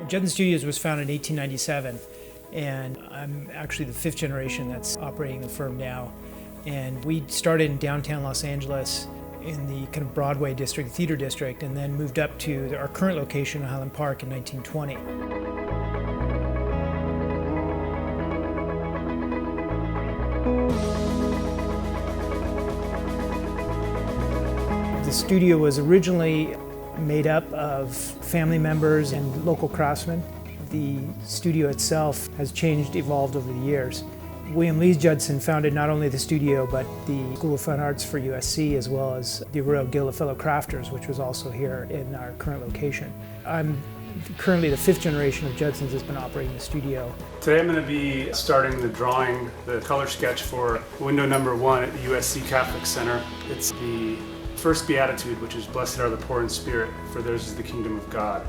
Judson Studios was founded in 1897, and I'm actually the fifth generation that's operating the firm now. And we started in downtown Los Angeles in the kind of Broadway district, theater district, and then moved up to our current location in Highland Park in 1920. The studio was originally made up of family members and local craftsmen. The studio itself has changed, evolved over the years. William Lees Judson founded not only the studio, but the School of Fine Arts for USC, as well as the Royal Guild of Fellow Crafters, which was also here in our current location. I'm currently the fifth generation of Judsons that's been operating the studio. Today I'm going to be starting the drawing, the color sketch for window number 1 at the USC Catholic Center. It's the first beatitude, which is "Blessed are the poor in spirit, for theirs is the kingdom of God."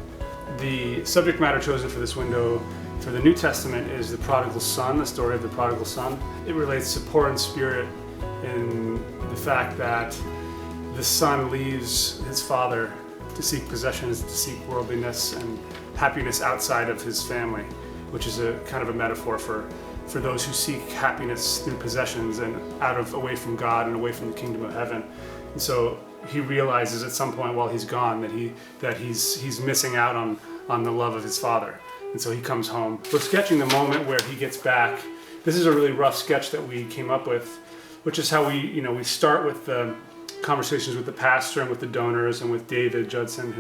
The subject matter chosen for this window for the New Testament is the prodigal son, the story of the prodigal son. It relates to poor in spirit in the fact that the son leaves his father to seek possessions, to seek worldliness and happiness outside of his family, which is a kind of a metaphor for those who seek happiness through possessions and away from God and away from the kingdom of heaven. And so he realizes at some point while he's gone that he's missing out on the love of his father. And so he comes home. We're sketching the moment where he gets back. This is a really rough sketch that we came up with, which is how we start with the conversations with the pastor and with the donors and with David Judson,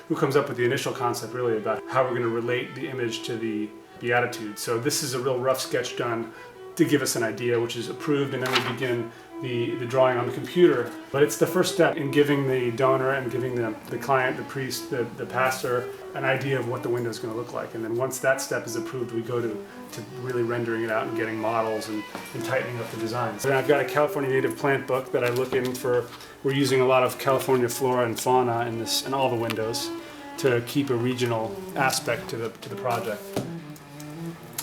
who comes up with the initial concept really about how we're going to relate the image to the beatitude. So this is a real rough sketch done to give us an idea, which is approved, and then we begin the drawing on the computer. But it's the first step in giving the donor and giving the client, the priest, the pastor, an idea of what the window is going to look like. And then once that step is approved, we go to really rendering it out and getting models and tightening up the designs. And I've got a California native plant book that I look in for. We're using a lot of California flora and fauna in all the windows to keep a regional aspect to the project.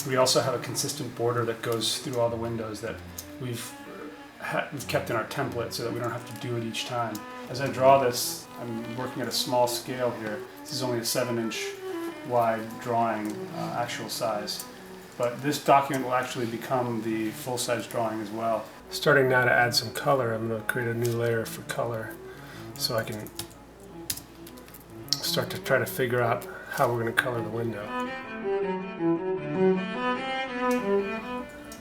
We also have a consistent border that goes through all the windows that we've kept in our template so that we don't have to do it each time. As I draw this, I'm working at a small scale here. This is only a 7-inch wide drawing, actual size. But this document will actually become the full-size drawing as well. Starting now to add some color, I'm going to create a new layer for color so I can start to try to figure out how we're going to color the window.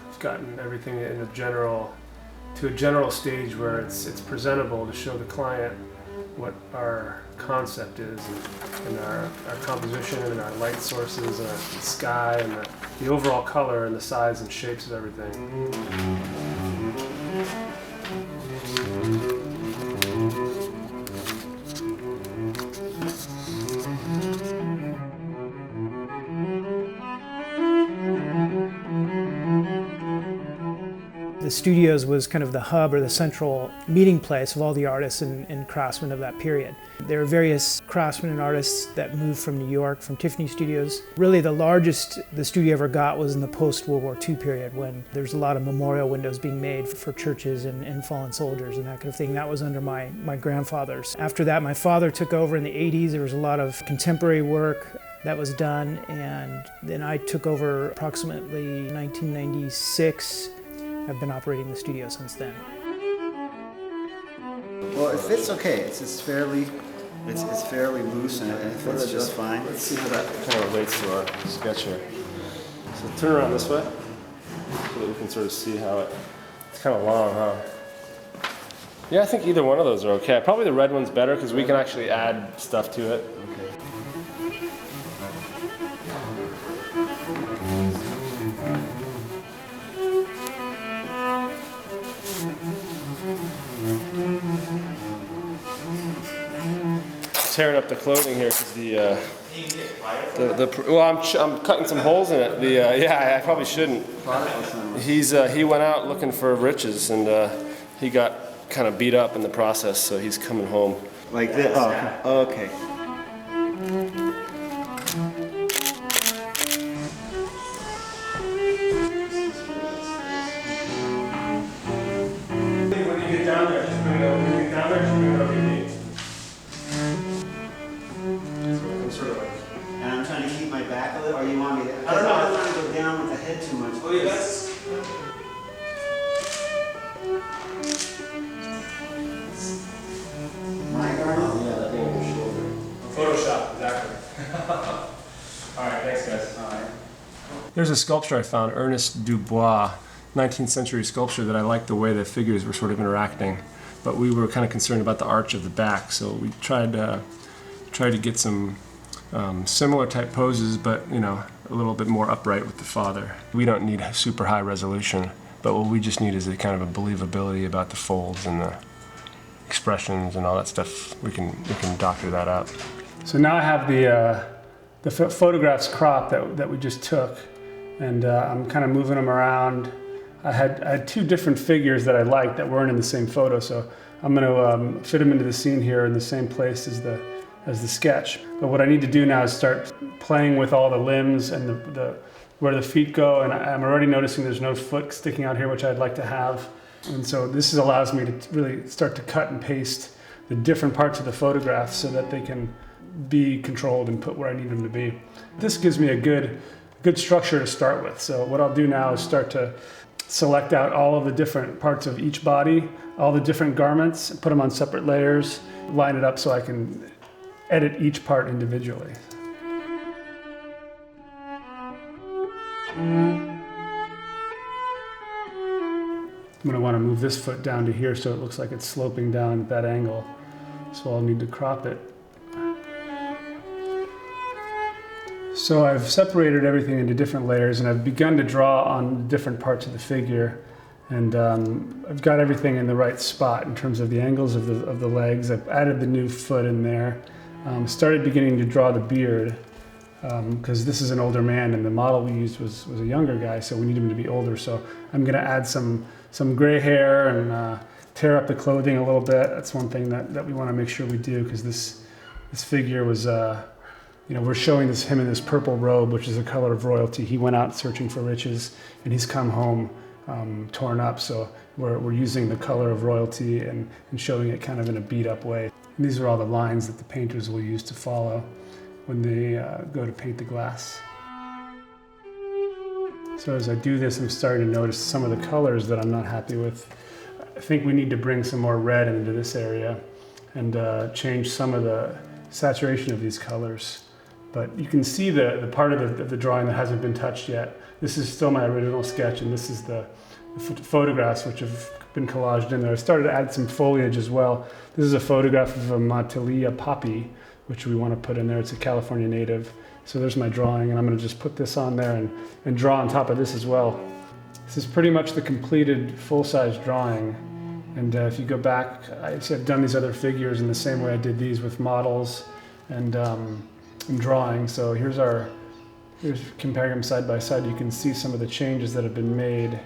I've gotten everything in to a general stage where it's presentable to show the client what our concept is and our composition and our light sources and our sky and the overall color and the size and shapes of everything. The studios was kind of the hub or the central meeting place of all the artists and craftsmen of that period. There were various craftsmen and artists that moved from New York, from Tiffany Studios. Really the largest the studio ever got was in the post-World War II period, when there's a lot of memorial windows being made for churches and fallen soldiers and that kind of thing. That was under my grandfathers. After that, my father took over in the 80s. There was a lot of contemporary work that was done, and then I took over approximately 1996. I've been operating the studio since then. Well, it fits okay. It's fairly loose and it fits just fine. Let's see how that kind of relates to our sketch here. So turn around this way so that we can sort of see how it's kind of long, huh? Yeah, I think either one of those are okay. Probably the red one's better because we can actually add stuff to it. Okay. Tearing up the clothing here because I'm cutting some holes in it. Yeah, I probably shouldn't. He went out looking for riches and he got kind of beat up in the process, so he's coming home. Like this? Oh, okay. When you get down there, just bring it over. When you get down there, just bring it over your knee. And I'm trying to keep my back There's a sculpture I found, Ernest Dubois, 19th century sculpture, that I liked the way the figures were sort of interacting, but we were kind of concerned about the arch of the back, so we tried to get some similar type poses, but a little bit more upright with the father. We don't need super high resolution, but what we just need is a kind of a believability about the folds and the expressions and all that stuff. We can doctor that up. So now I have the photographs cropped that we just took, and I'm kind of moving them around. I had two different figures that I liked that weren't in the same photo, so I'm going to fit them into the scene here in the same place as the sketch. But what I need to do now is start playing with all the limbs and where the feet go, and I'm already noticing there's no foot sticking out here, which I'd like to have. And so this allows me to really start to cut and paste the different parts of the photograph so that they can be controlled and put where I need them to be. This gives me a good structure to start with. So what I'll do now is start to select out all of the different parts of each body, all the different garments, put them on separate layers, line it up so I can edit each part individually. I'm going to want to move this foot down to here so it looks like it's sloping down at that angle. So I'll need to crop it. So I've separated everything into different layers, and I've begun to draw on different parts of the figure. And I've got everything in the right spot in terms of the angles of the legs. I've added the new foot in there. Started beginning to draw the beard, because this is an older man, and the model we used was a younger guy, so we need him to be older. So I'm going to add some gray hair and tear up the clothing a little bit. That's one thing that we want to make sure we do, because this figure was, we're showing him in this purple robe, which is the color of royalty. He went out searching for riches, and he's come home torn up. So we're using the color of royalty and showing it kind of in a beat up way. And these are all the lines that the painters will use to follow when they go to paint the glass. So as I do this, I'm starting to notice some of the colors that I'm not happy with. I think we need to bring some more red into this area and change some of the saturation of these colors. But you can see the part of the drawing that hasn't been touched yet. This is still my original sketch, and this is the photographs which have been collaged in there. I started to add some foliage as well. This is a photograph of a Matalia poppy, which we want to put in there. It's a California native. So there's my drawing, and I'm going to just put this on there and draw on top of this as well. This is pretty much the completed full-size drawing. And if you go back, I've done these other figures in the same way I did these with models and drawing. So here's comparing them side by side. You can see some of the changes that have been made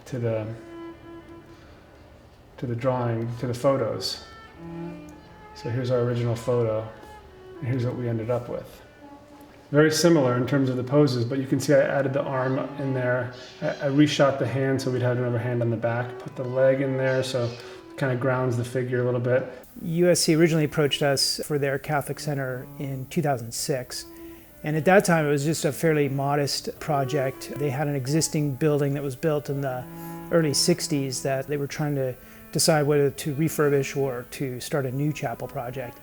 to the drawing, to the photos. So here's our original photo, and here's what we ended up with. Very similar in terms of the poses, but you can see I added the arm in there. I reshot the hand so we'd have another hand on the back, put the leg in there so it kind of grounds the figure a little bit. USC originally approached us for their Catholic Center in 2006. And at that time, it was just a fairly modest project. They had an existing building that was built in the early 60s that they were trying to decide whether to refurbish or to start a new chapel project.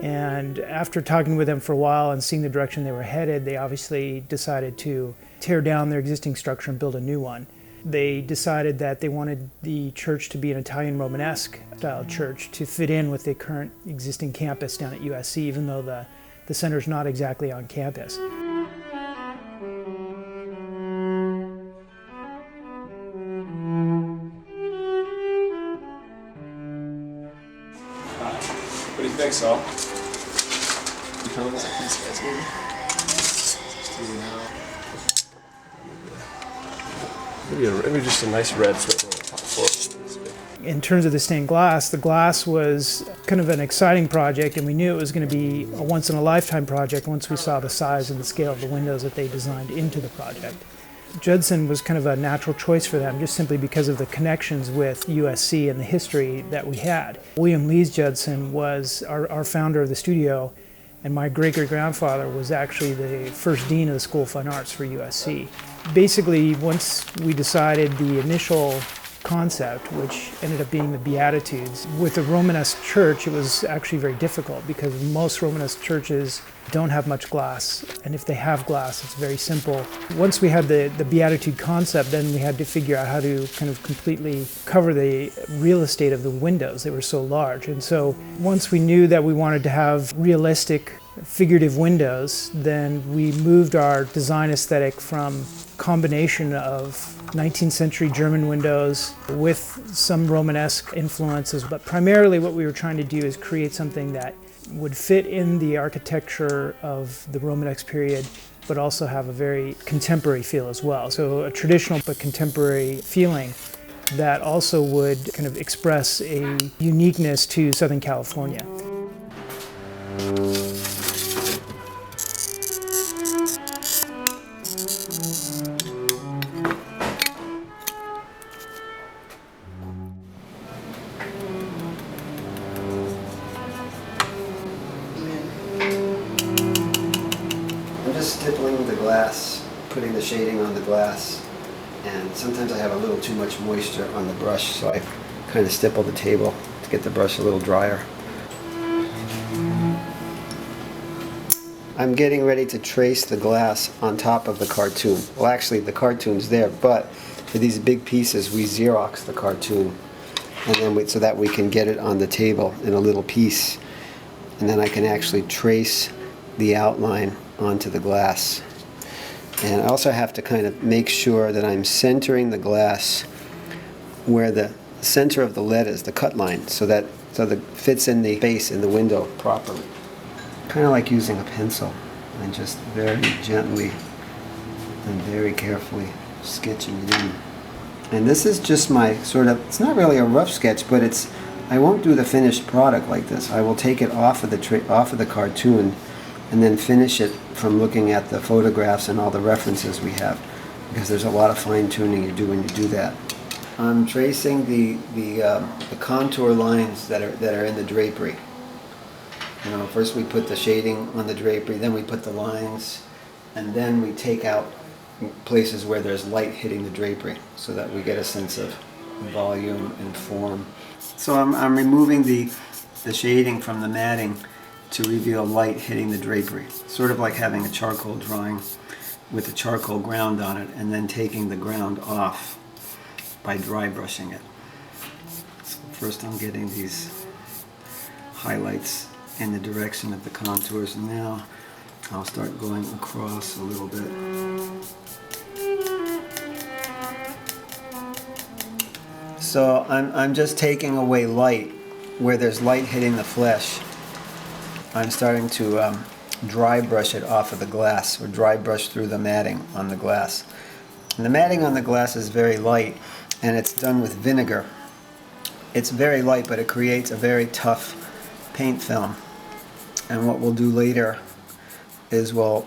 And after talking with them for a while and seeing the direction they were headed, they obviously decided to tear down their existing structure and build a new one. They decided that they wanted the church to be an Italian Romanesque style church to fit in with the current existing campus down at USC, even though the center's not exactly on campus. What do you think, Saul? Maybe just a nice red for In terms of the stained glass, the glass was kind of an exciting project, and we knew it was going to be a once-in-a-lifetime project once we saw the size and the scale of the windows that they designed into the project. Judson was kind of a natural choice for them, just simply because of the connections with USC and the history that we had. William Lees Judson was our founder of the studio, and my great-great-grandfather was actually the first dean of the School of Fine Arts for USC. Basically, once we decided the initial concept, which ended up being the Beatitudes. With the Romanesque church, it was actually very difficult because most Romanesque churches don't have much glass, and if they have glass, it's very simple. Once we had the Beatitude concept, then we had to figure out how to kind of completely cover the real estate of the windows. They were so large, and so once we knew that we wanted to have realistic figurative windows, then we moved our design aesthetic from combination of 19th century German windows with some Romanesque influences, but primarily what we were trying to do is create something that would fit in the architecture of the Romanesque period, but also have a very contemporary feel as well. So a traditional but contemporary feeling that also would kind of express a uniqueness to Southern California. Stippling the glass, putting the shading on the glass, and sometimes I have a little too much moisture on the brush, so I kind of stipple the table to get the brush a little drier. I'm getting ready to trace the glass on top of the cartoon. Well, actually the cartoon's there, but for these big pieces we Xerox the cartoon, and then so that we can get it on the table in a little piece, and then I can actually trace the outline onto the glass. And I also have to kind of make sure that I'm centering the glass where the center of the lead is, the cut line, so that it fits in the space in the window properly. Kind of like using a pencil and just very gently and very carefully sketching it in. And this is just my sort of, it's not really a rough sketch, but I won't do the finished product like this. I will take it off of the cartoon and then finish it from looking at the photographs and all the references we have, because there's a lot of fine-tuning you do when you do that. I'm tracing the contour lines that are in the drapery. You know, first we put the shading on the drapery, then we put the lines, and then we take out places where there's light hitting the drapery, so that we get a sense of volume and form. So I'm removing the shading from the matting to reveal light hitting the drapery. Sort of like having a charcoal drawing with a charcoal ground on it and then taking the ground off by dry brushing it. So first I'm getting these highlights in the direction of the contours, and now I'll start going across a little bit. So I'm just taking away light where there's light hitting the flesh. I'm starting to dry brush it off of the glass, or dry brush through the matting on the glass. And the matting on the glass is very light, and it's done with vinegar. It's very light, but it creates a very tough paint film. And what we'll do later is we'll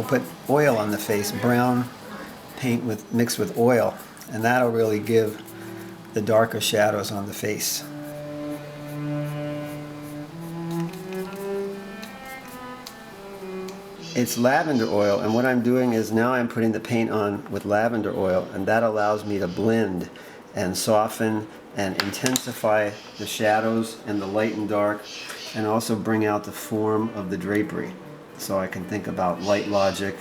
put oil on the face, brown paint mixed with oil, and that'll really give the darker shadows on the face. It's lavender oil, and what I'm doing is now I'm putting the paint on with lavender oil, and that allows me to blend and soften and intensify the shadows and the light and dark, and also bring out the form of the drapery. So I can think about light logic,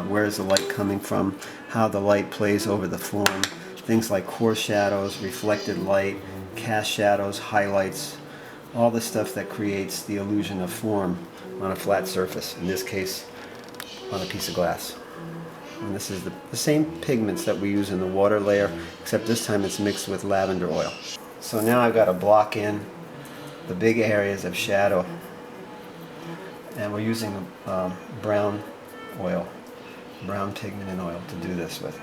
where is the light coming from, how the light plays over the form, things like coarse shadows, reflected light, cast shadows, highlights, all the stuff that creates the illusion of form on a flat surface, in this case on a piece of glass. And this is the same pigments that we use in the water layer, except this time it's mixed with lavender oil. So now I've got to block in the big areas of shadow, and we're using brown oil, brown pigment and oil to do this with.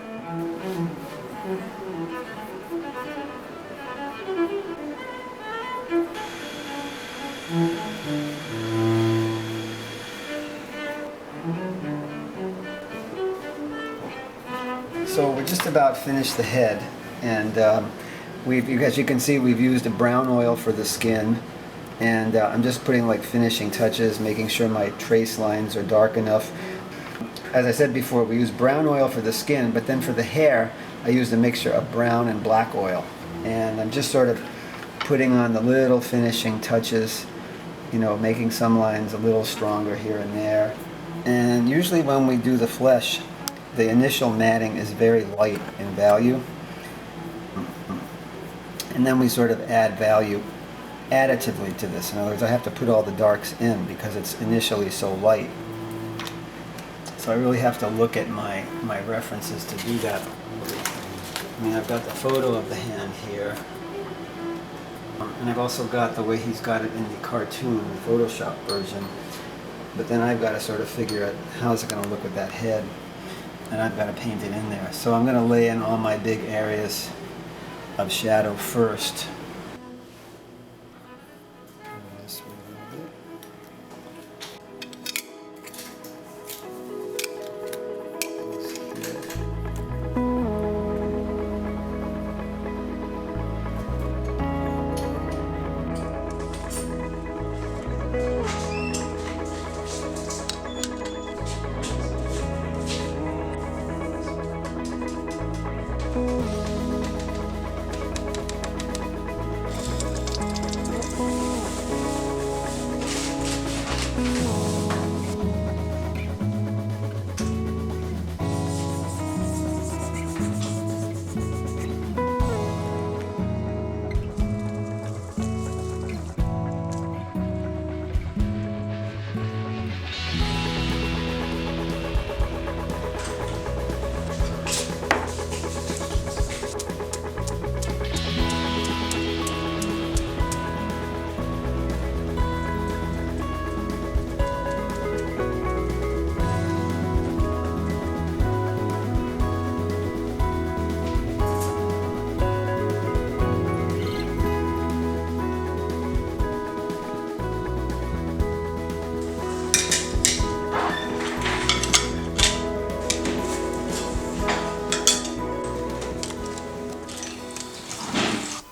So we're just about finished the head, and as you can see, we've used a brown oil for the skin, and I'm just putting like finishing touches, making sure my trace lines are dark enough. As I said before, we use brown oil for the skin, but then for the hair I used a mixture of brown and black oil, and I'm just sort of putting on the little finishing touches, you know, making some lines a little stronger here and there. And usually when we do the flesh, the initial matting is very light in value, and then we sort of add value additively to this. In other words, I have to put all the darks in because it's initially so light. So I really have to look at my references to do that. I mean, I've got the photo of the hand here, and I've also got the way he's got it in the cartoon, the Photoshop version. But then I've got to sort of figure out how's it going to look with that head, and I've got to paint it in there. So I'm going to lay in all my big areas of shadow first.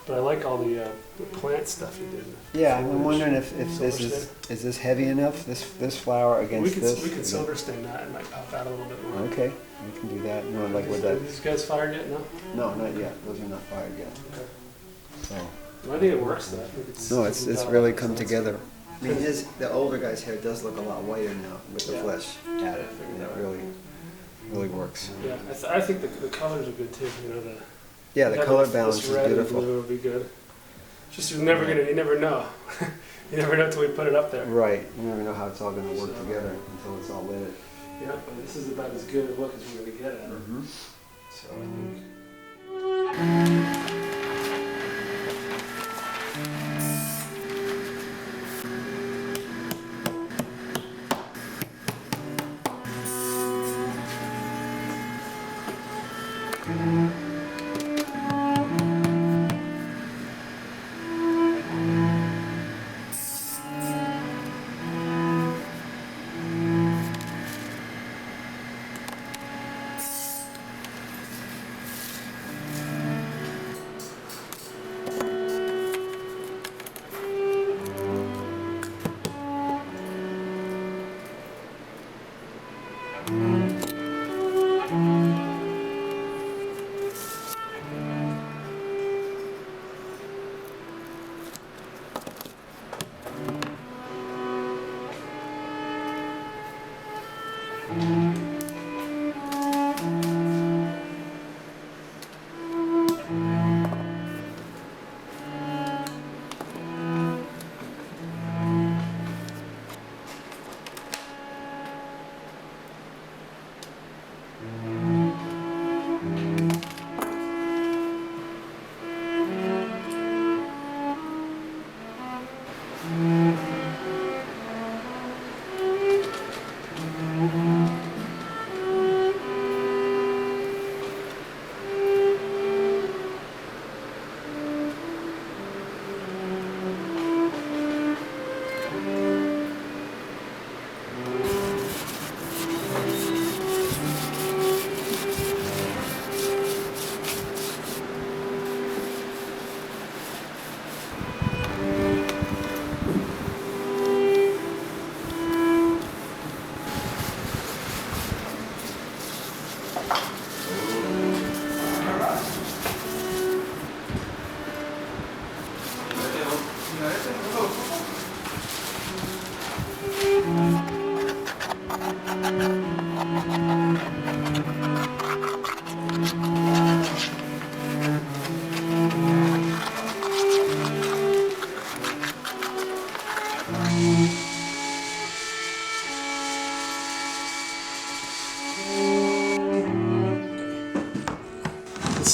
But I like all the plant stuff you did. Yeah, I'm wondering if this is this heavy enough, this flower against this? We could silver stain that and like pop out a little bit more. Okay, we can do that. No, like with Are that. these guys fired yet? No? No, not yet. Those are not fired yet. Okay. So. Well, I think it works though. No, it's really come together. I mean, the older guy's hair does look a lot whiter now with the flesh added. And it really works. Yeah, I think the colors are good too. You know, The color balance is red beautiful. And blue would be good. Just you never know. You never know until we put it up there. Right. You never know how it's all going to work together until it's all lit. Yeah, but this is about as good a look as we're going to get at it. Mm-hmm. So I think.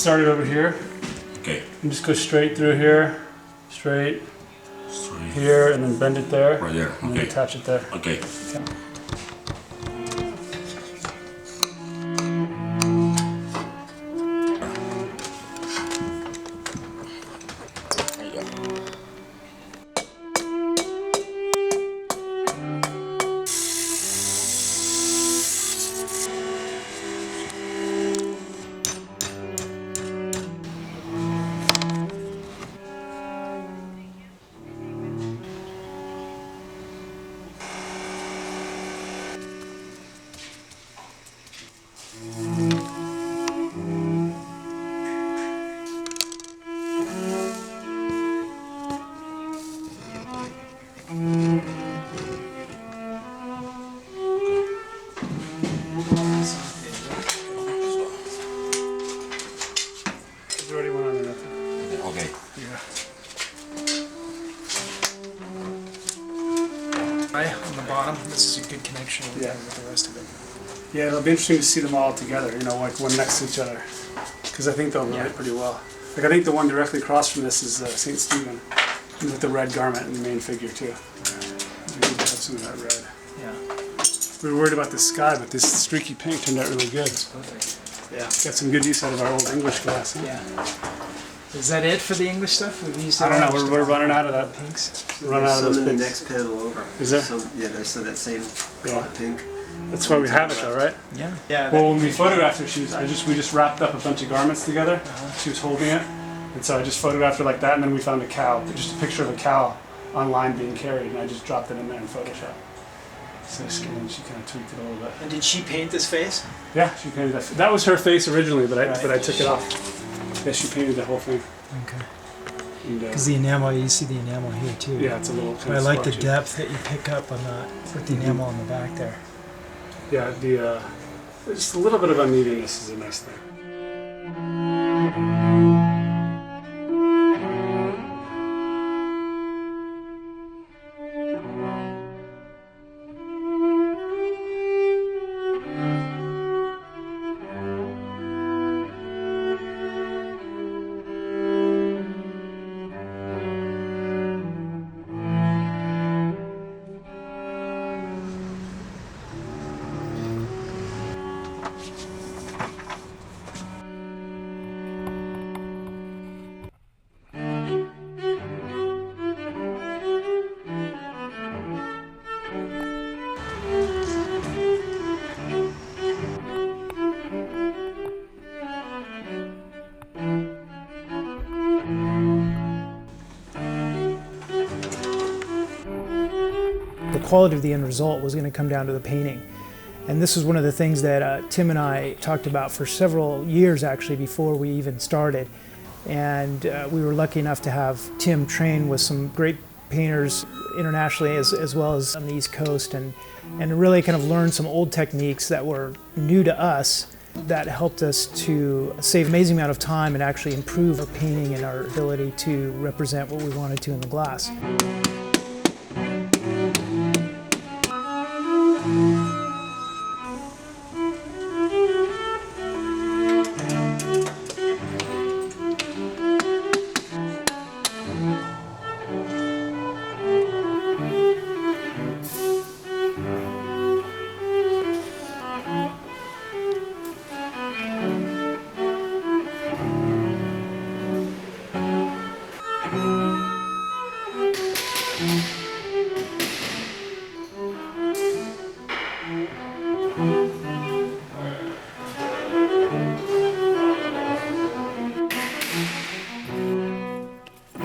start it over here. Okay. And just go straight through here, straight here, and then bend it there. Right there. And then Okay. attach it there. Okay. There's already one on there. Okay. Right on the bottom, this is a good connection Yeah. with the rest of it. Yeah, it'll be interesting to see them all together, you know, like one next to each other. Because I think they'll relate pretty well. Like, I think the one directly across from this is St. Stephen, with the red garment and the main figure, too. We need to have some of that red. Yeah. We were worried about the sky, but this streaky pink turned out really good. Perfect. Yeah. Got some good use out of our old English glass, huh? Yeah. Is that it for the English stuff? We've used it I don't know, all? we're running out of that. Pinks. Run out of those Some in the pinks. next panel over. Is there? Some, yeah, there's that same Yeah. pink. That's why we have it though, right? Yeah. Yeah. Well, when we photographed her, we just wrapped up a bunch of garments together. She was holding it, and so I just photographed her like that, and then we found a cow, just a picture of a cow online being carried, and I just dropped it in there in Photoshop. So she kind of tweaked it a little bit. And did she paint this face? Yeah, she painted that. That was her face originally, but Right. I took it off. Yeah, she painted the whole thing. Okay. And, Because the enamel, you see the enamel here too. yeah, it's a little. But I like the depth that you pick up on that with the enamel on the back there. Yeah, just a little bit of unevenness is a nice thing. The quality of the end result was going to come down to the painting. And this was one of the things that Tim and I talked about for several years actually before we even started. And we were lucky enough to have Tim train with some great painters internationally as well as on the East Coast and really kind of learn some old techniques that were new to us that helped us to save an amazing amount of time and actually improve our painting and our ability to represent what we wanted to in the glass.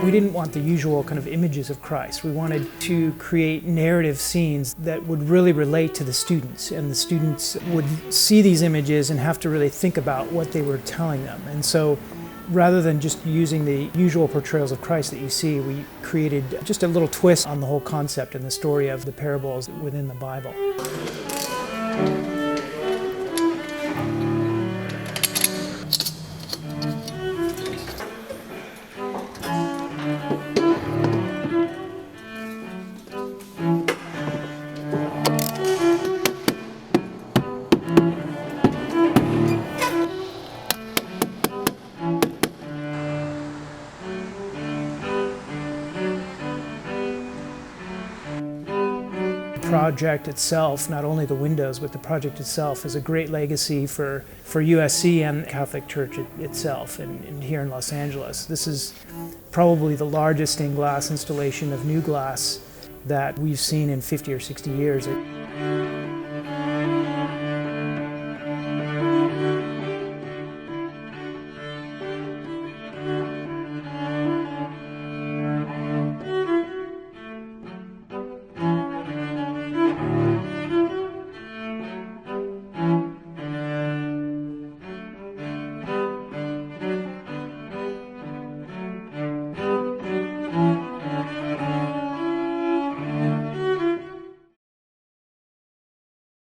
We didn't want the usual kind of images of Christ. We wanted to create narrative scenes that would really relate to the students, and the students would see these images and have to really think about what they were telling them. And so rather than just using the usual portrayals of Christ that you see, we created just a little twist on the whole concept and the story of the parables within the Bible. project itself, not only the windows, but the project itself, is a great legacy for USC and the Catholic Church itself and here in Los Angeles. This is probably the largest stained glass installation of new glass that we've seen in 50 or 60 years.